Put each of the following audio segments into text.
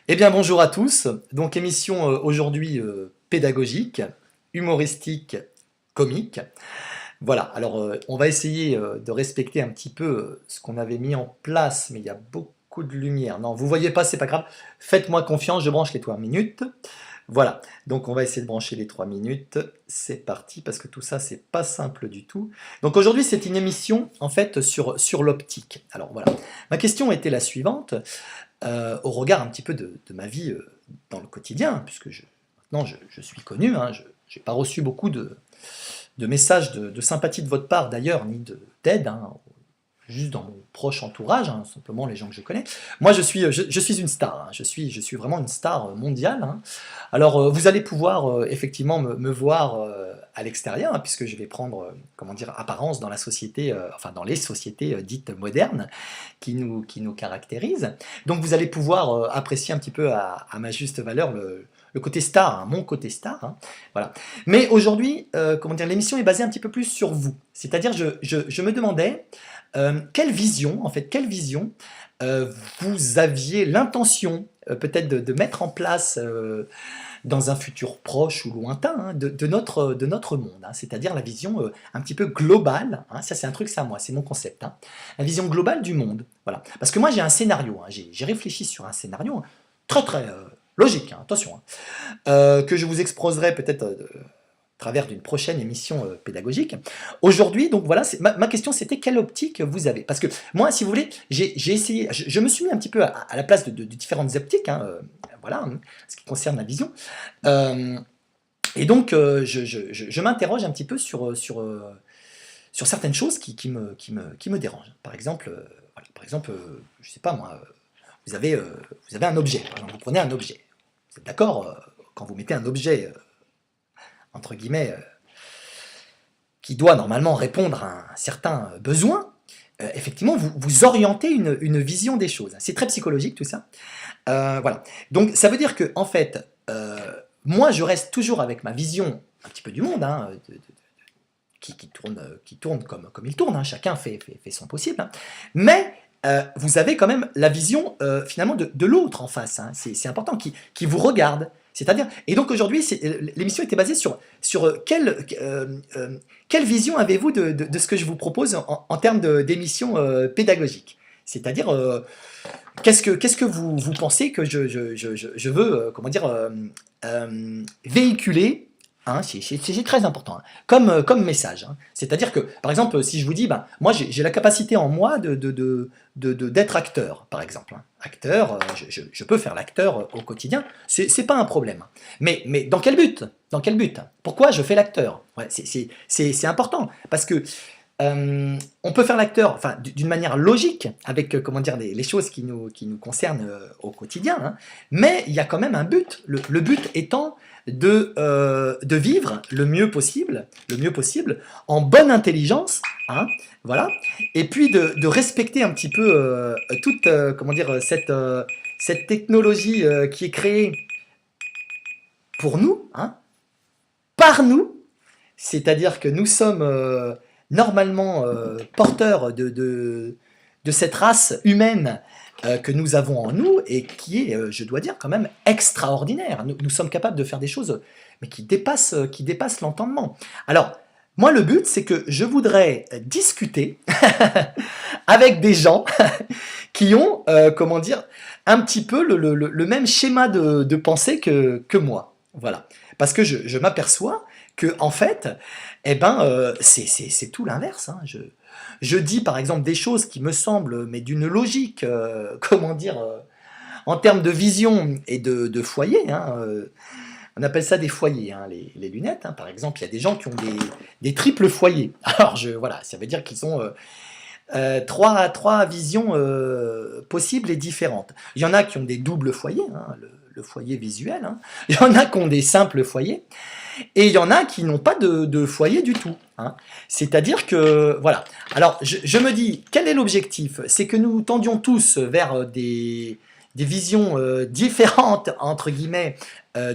Eh bien bonjour à tous, donc émission aujourd'hui pédagogique, humoristique, comique. Voilà, alors on va essayer de respecter un petit peu ce qu'on avait mis en place, mais il y a beaucoup de lumière. Non, vous voyez pas, c'est pas grave, faites-moi confiance, je branche les 3 minutes. Voilà, donc on va essayer de brancher les 3 minutes, c'est parti, parce que tout ça c'est pas simple du tout. Donc aujourd'hui c'est une émission en fait sur l'optique. Alors voilà, ma question était la suivante. Au regard un petit peu de ma vie dans le quotidien, puisque maintenant je suis connu, hein, je n'ai pas reçu beaucoup de messages de sympathie de votre part d'ailleurs, ni d'aide, hein, juste dans mon proche entourage, hein, simplement les gens que je connais. Moi je suis une star, hein, je suis vraiment une star mondiale. Hein. Alors vous allez pouvoir effectivement me voir à l'extérieur, hein, puisque je vais prendre comment dire, apparence dans la société, enfin dans les sociétés dites modernes qui nous caractérisent. Donc vous allez pouvoir apprécier un petit peu à ma juste valeur le côté star, hein, mon côté star. Hein, voilà. Mais aujourd'hui, comment dire, l'émission est basée un petit peu plus sur vous. C'est-à-dire, je me demandais quelle vision, en fait, quelle vision vous aviez l'intention peut-être de mettre en place dans un futur proche ou lointain hein, de notre monde, hein, c'est-à-dire la vision un petit peu globale, hein, ça c'est un truc, ça moi, c'est mon concept, hein, la vision globale du monde, voilà. Parce que moi j'ai un scénario, hein, j'ai réfléchi sur un scénario très très logique, hein, attention, hein, que je vous exposerai peut-être à travers d'une prochaine émission pédagogique. Aujourd'hui, donc voilà, ma question c'était quelle optique vous avez? Parce que moi, si vous voulez, j'ai essayé, je me suis mis un petit peu à la place de différentes optiques, hein, voilà, hein, ce qui concerne la vision. Euh, et donc, je m'interroge un petit peu sur certaines choses qui me dérangent. Par exemple, voilà, je sais pas moi, vous avez un objet, par exemple, vous prenez un objet. Vous êtes d'accord quand vous mettez un objet, entre guillemets, qui doit normalement répondre à un certain besoin, effectivement, vous orientez une vision des choses. C'est très psychologique tout ça. Voilà. Donc ça veut dire que en fait, moi je reste toujours avec ma vision un petit peu du monde, hein, qui tourne comme il tourne, hein, chacun fait son possible, hein, mais vous avez quand même la vision finalement de l'autre en face, hein, c'est important, qui vous regarde. C'est-à-dire, et donc aujourd'hui, l'émission était basée sur quelle vision avez-vous de ce que je vous propose en termes d'émission pédagogique. C'est-à-dire, qu'est-ce que vous pensez que je veux, comment dire, véhiculer, hein, c'est très important, hein, comme message. Hein. C'est-à-dire que, par exemple, si je vous dis, ben, moi j'ai la capacité en moi d'être acteur, par exemple. Hein. Acteur, je peux faire l'acteur au quotidien, c'est pas un problème. Mais dans quel but? Dans quel but? Pourquoi je fais l'acteur? Ouais, c'est important, parce que on peut faire l'acteur, enfin, d'une manière logique, avec comment dire, les choses qui nous concernent au quotidien, hein, mais il y a quand même un but. Le but étant de vivre le mieux possible, en bonne intelligence, hein, voilà, et puis de respecter un petit peu toute, comment dire, cette technologie qui est créée pour nous, hein, par nous, c'est-à-dire que nous sommes normalement porteurs de cette race humaine que nous avons en nous et qui est, je dois dire, quand même extraordinaire. Nous sommes capables de faire des choses mais qui dépassent l'entendement. Alors, moi, le but, c'est que je voudrais discuter avec des gens qui ont, comment dire, un petit peu le même schéma de pensée que moi. Voilà. Parce que je m'aperçois que, en fait, eh ben, c'est tout l'inverse. Hein. Je dis, par exemple, des choses qui me semblent, mais d'une logique, comment dire, en termes de vision et de foyer. Hein, on appelle ça des foyers, hein, les lunettes. Hein, par exemple, il y a des gens qui ont des triples foyers. Alors, voilà, ça veut dire qu'ils ont trois visions possibles et différentes. Il y en a qui ont des doubles foyers, hein, le foyer visuel. Hein. Il y en a qui ont des simples foyers. Et il y en a qui n'ont pas de foyer du tout. Hein. C'est-à-dire que, voilà. Alors, je me dis, quel est l'objectif? C'est que nous tendions tous vers des visions différentes, entre guillemets,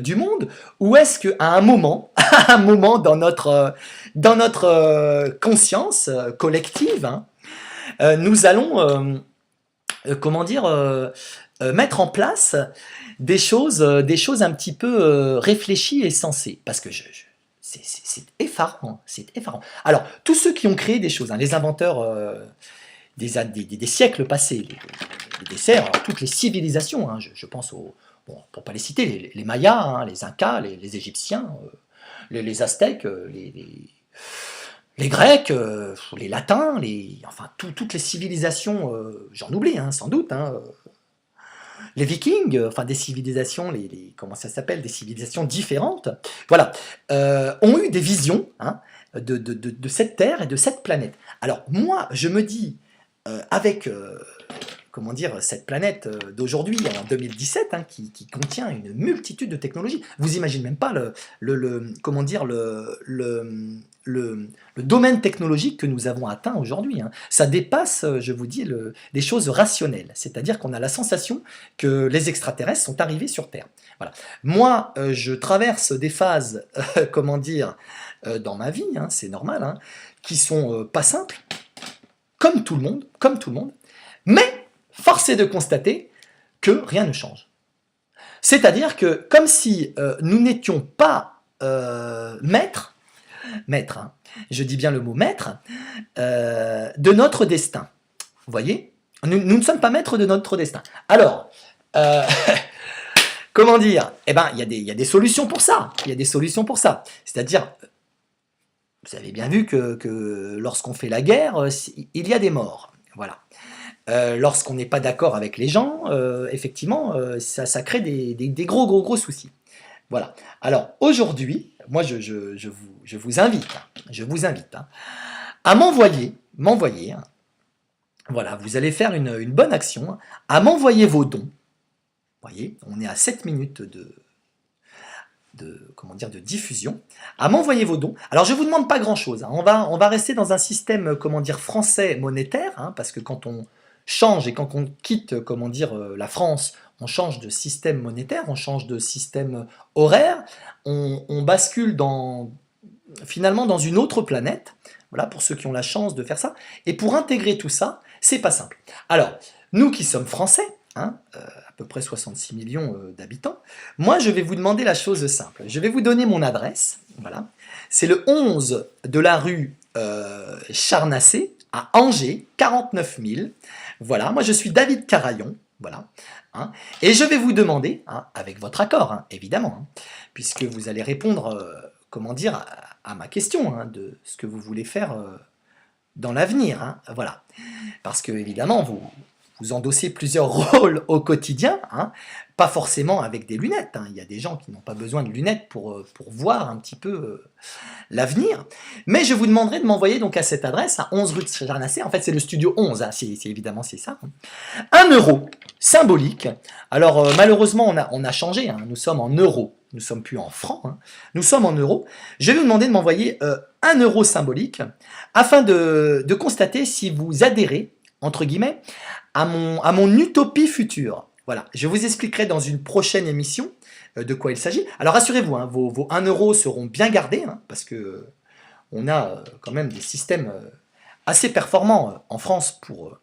du monde, ou est-ce qu'à un moment, à un moment dans notre conscience collective, hein, nous allons, comment dire, mettre en place des choses un petit peu réfléchies et sensées. Parce que c'est effarant, c'est effarant. Alors, tous ceux qui ont créé des choses, hein, les inventeurs des siècles passés, les desserts, alors, toutes les civilisations, hein, je pense aux, bon, pour ne pas les citer, les Mayas, hein, les Incas, les Égyptiens, les Aztèques, les Grecs, les Latins, enfin toutes les civilisations, j'en oublie hein, sans doute, hein, les Vikings, enfin des civilisations, comment ça s'appelle, des civilisations différentes, voilà, ont eu des visions hein, de cette Terre et de cette planète. Alors moi, je me dis, avec comment dire, cette planète d'aujourd'hui, en 2017, hein, qui contient une multitude de technologies. Vous imaginez même pas comment dire, le domaine technologique que nous avons atteint aujourd'hui. Hein. Ça dépasse, je vous dis, les choses rationnelles. C'est-à-dire qu'on a la sensation que les extraterrestres sont arrivés sur Terre. Voilà. Moi, je traverse des phases, comment dire, dans ma vie, hein, c'est normal, hein, qui sont pas simples, comme tout le monde, mais force est de constater que rien ne change. C'est-à-dire que, comme si nous n'étions pas maîtres, hein, je dis bien le mot maître, de notre destin. Vous voyez, nous ne sommes pas maîtres de notre destin. Alors, comment dire? Eh ben, il y a des solutions pour ça. Il y a des solutions pour ça. C'est-à-dire, vous avez bien vu que lorsqu'on fait la guerre, il y a des morts. Voilà. Lorsqu'on n'est pas d'accord avec les gens, effectivement, ça crée des gros soucis. Voilà. Alors, aujourd'hui, moi, je vous invite hein, à m'envoyer, hein, voilà, vous allez faire une bonne action, hein, à m'envoyer vos dons. Vous voyez, on est à 7 minutes comment dire, de diffusion, à m'envoyer vos dons. Alors, je ne vous demande pas grand-chose. Hein. On va rester dans un système, comment dire, français monétaire, hein, parce que quand on change et quand on quitte, comment dire, la France, on change de système monétaire, on change de système horaire, on bascule finalement dans une autre planète. Voilà, pour ceux qui ont la chance de faire ça. Et pour intégrer tout ça, c'est pas simple. Alors, nous qui sommes français, hein, à peu près 66 millions d'habitants, moi je vais vous demander la chose simple. Je vais vous donner mon adresse, voilà. C'est le 11 de la rue Charnacé, à Angers, 49 000. Voilà, moi je suis David Carayon, voilà. Hein, et je vais vous demander, hein, avec votre accord, hein, évidemment, hein, puisque vous allez répondre, comment dire, à ma question, hein, de ce que vous voulez faire dans l'avenir, hein, voilà. Parce que, évidemment, vous endossez plusieurs rôles au quotidien, hein, pas forcément avec des lunettes. Hein. Il y a des gens qui n'ont pas besoin de lunettes pour voir un petit peu l'avenir. Mais je vous demanderai de m'envoyer donc à cette adresse, à 11 rue de Charnacé. En fait, c'est le studio 11, hein, évidemment c'est ça. Hein. 1 euro symbolique. Alors, malheureusement, on a changé. Hein. Nous sommes en euros. Nous ne sommes plus en francs. Hein. Nous sommes en euros. Je vais vous demander de m'envoyer 1 euro symbolique afin de constater si vous adhérez, entre guillemets, à mon utopie future. Voilà, je vous expliquerai dans une prochaine émission de quoi il s'agit. Alors rassurez-vous, hein, vos 1 euro seront bien gardés, hein, parce que on a quand même des systèmes assez performants en France pour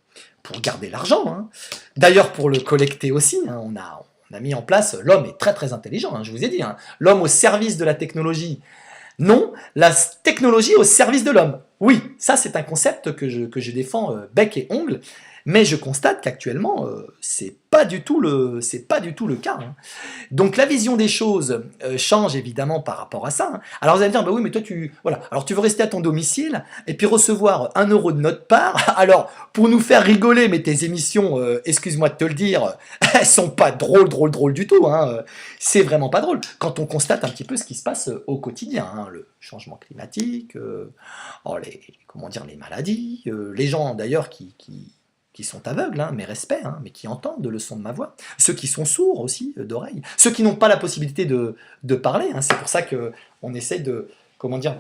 garder l'argent. Hein. D'ailleurs, pour le collecter aussi, hein, on a mis en place, l'homme est très intelligent, hein, je vous ai dit, hein, l'homme au service de la technologie. Non, la technologie au service de l'homme. Oui, ça c'est un concept que je défends bec et ongle, mais je constate qu'actuellement, c'est pas du tout le cas. Hein. Donc la vision des choses change évidemment par rapport à ça. Hein. Alors vous allez me dire, bah oui, mais toi voilà. Alors tu veux rester à ton domicile et puis recevoir 1 euro de notre part. Alors pour nous faire rigoler, mais tes émissions, excuse-moi de te le dire, elles sont pas drôles du tout. Hein. C'est vraiment pas drôle. Quand on constate un petit peu ce qui se passe au quotidien, hein, le changement climatique, comment dire, les maladies, les gens d'ailleurs qui sont aveugles, hein, mes respects, hein, mais qui entendent le son de ma voix, ceux qui sont sourds aussi d'oreilles, ceux qui n'ont pas la possibilité de parler, hein, c'est pour ça qu'on essaie de, comment dire,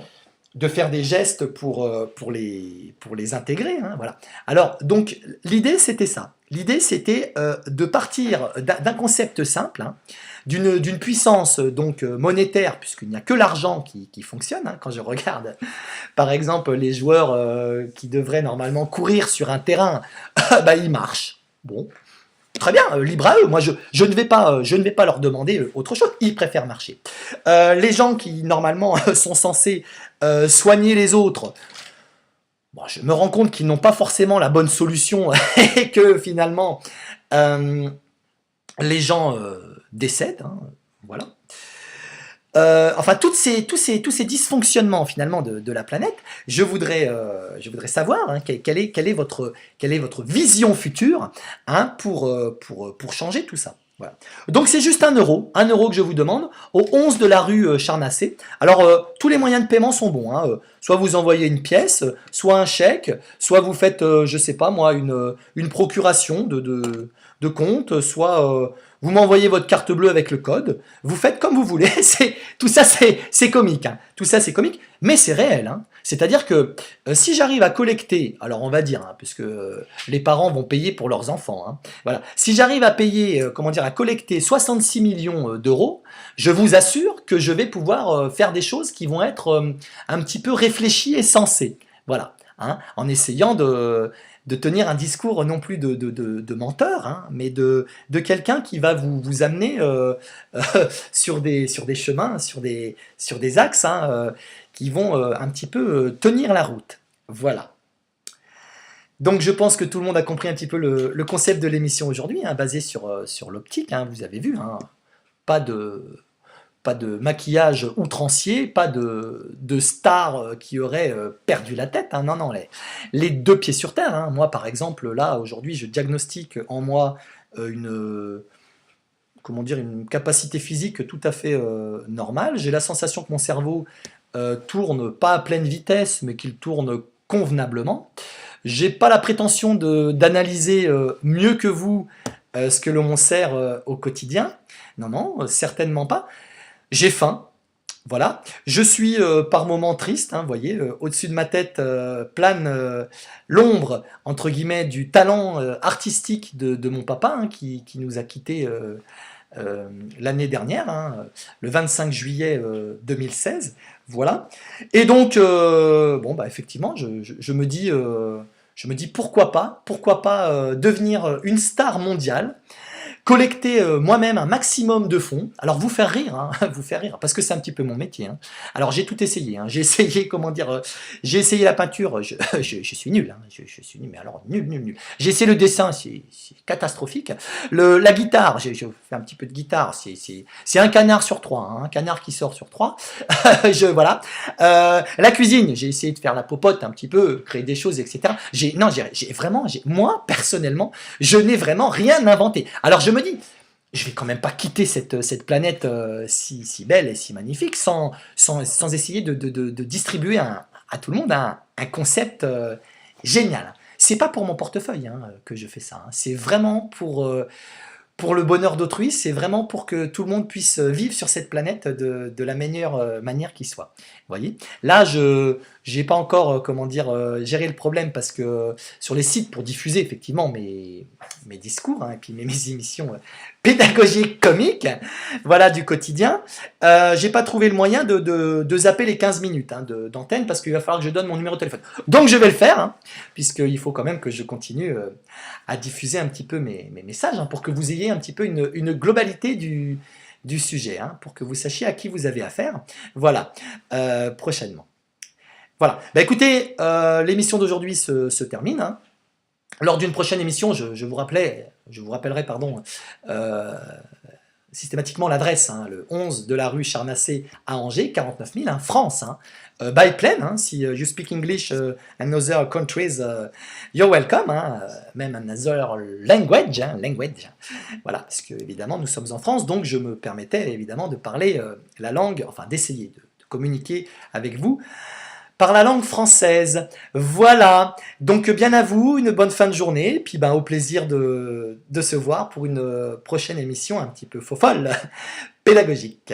de faire des gestes pour les intégrer. Hein, voilà. Alors, donc, l'idée, c'était ça. L'idée, c'était de partir d'un concept simple, hein, d'une puissance donc monétaire, puisqu'il n'y a que l'argent qui fonctionne. Hein, quand je regarde, par exemple, les joueurs qui devraient normalement courir sur un terrain, bah, ils marchent. Bon. Très bien, libre à eux. Moi, je ne vais pas leur demander autre chose. Ils préfèrent marcher. Les gens qui, normalement, sont censés soigner les autres, bon, je me rends compte qu'ils n'ont pas forcément la bonne solution et que, finalement, les gens décèdent. Hein, voilà. Enfin, tous ces dysfonctionnements finalement de la planète, je voudrais savoir hein, quelle est votre vision future hein, pour changer tout ça. Voilà. Donc c'est juste 1 € que je vous demande, au 11 de la rue Charnacé. Alors tous les moyens de paiement sont bons, hein. Soit vous envoyez une pièce, soit un chèque, soit vous faites, je sais pas moi, une procuration de compte, soit vous m'envoyez votre carte bleue avec le code, vous faites comme vous voulez, tout ça c'est comique, hein. Tout ça c'est comique, mais c'est réel, hein. C'est-à-dire que si j'arrive à collecter, alors on va dire, hein, puisque les parents vont payer pour leurs enfants, hein, voilà. Si j'arrive à payer, comment dire, à collecter 66 millions d'euros, je vous assure que je vais pouvoir faire des choses qui vont être un petit peu réfléchies et sensées, voilà, hein, en essayant de tenir un discours non plus de menteur, hein, mais de quelqu'un qui va vous amener sur des chemins, sur des axes hein, qui vont un petit peu tenir la route. Voilà. Donc je pense que tout le monde a compris un petit peu le concept de l'émission aujourd'hui, hein, basé sur l'optique, hein, vous avez vu, hein, pas de maquillage outrancier, pas de star qui aurait perdu la tête, hein, non, non, les deux pieds sur terre, hein. Moi par exemple, là, aujourd'hui, je diagnostique en moi comment dire, une capacité physique tout à fait normale, j'ai la sensation que mon cerveau tourne pas à pleine vitesse, mais qu'il tourne convenablement. J'ai pas la prétention d'analyser mieux que vous ce que l'on sert au quotidien, non, non, certainement pas. J'ai faim, voilà. Je suis par moments triste, hein, vous voyez, au-dessus de ma tête plane l'ombre, entre guillemets, du talent artistique de mon papa, hein, qui nous a quittés l'année dernière, hein, le 25 juillet 2016, voilà. Et donc, bon, bah, effectivement, je me dis pourquoi pas devenir une star mondiale, collecter moi-même un maximum de fonds, alors vous faire rire, hein, vous faire rire, parce que c'est un petit peu mon métier. Hein. Alors j'ai tout essayé, hein. J'ai essayé, comment dire, j'ai essayé la peinture, je suis nul, hein. Je suis nul, mais alors nul. J'ai essayé le dessin, c'est catastrophique. La guitare, j'ai fait un petit peu de guitare, c'est un canard sur 3, hein, un canard qui sort sur 3. Voilà. La cuisine, j'ai essayé de faire la popote un petit peu, créer des choses, etc. Moi personnellement, je n'ai vraiment rien inventé. Alors je me dis, je vais quand même pas quitter cette planète si belle et si magnifique sans essayer de distribuer à tout le monde un concept génial. C'est pas pour mon portefeuille hein, que je fais ça, hein. C'est vraiment pour le bonheur d'autrui, c'est vraiment pour que tout le monde puisse vivre sur cette planète de la meilleure manière qui soit. Vous voyez? Là, je n'ai pas encore, comment dire, géré le problème parce que sur les sites pour diffuser effectivement mes discours hein, et puis mes émissions pédagogiques comiques, voilà, du quotidien, j'ai pas trouvé le moyen de zapper les 15 minutes hein, d'antenne parce qu'il va falloir que je donne mon numéro de téléphone. Donc je vais le faire, hein, puisqu'il faut quand même que je continue à diffuser un petit peu mes messages hein, pour que vous ayez un petit peu une globalité du sujet, hein, pour que vous sachiez à qui vous avez affaire. Voilà, prochainement. Voilà, bah écoutez, l'émission d'aujourd'hui se termine. Hein. Lors d'une prochaine émission, je vous rappellerai pardon, systématiquement l'adresse, hein, le 11 de la rue Charnacé à Angers, 49 000, hein, France. Hein. By plane, hein, si you speak English and other countries, you're welcome, hein, même another language, hein, voilà, parce que évidemment nous sommes en France, donc je me permettais évidemment de parler la langue, enfin d'essayer de communiquer avec vous par la langue française. Voilà, donc bien à vous, une bonne fin de journée, puis ben, au plaisir de se voir pour une prochaine émission un petit peu folle, pédagogique.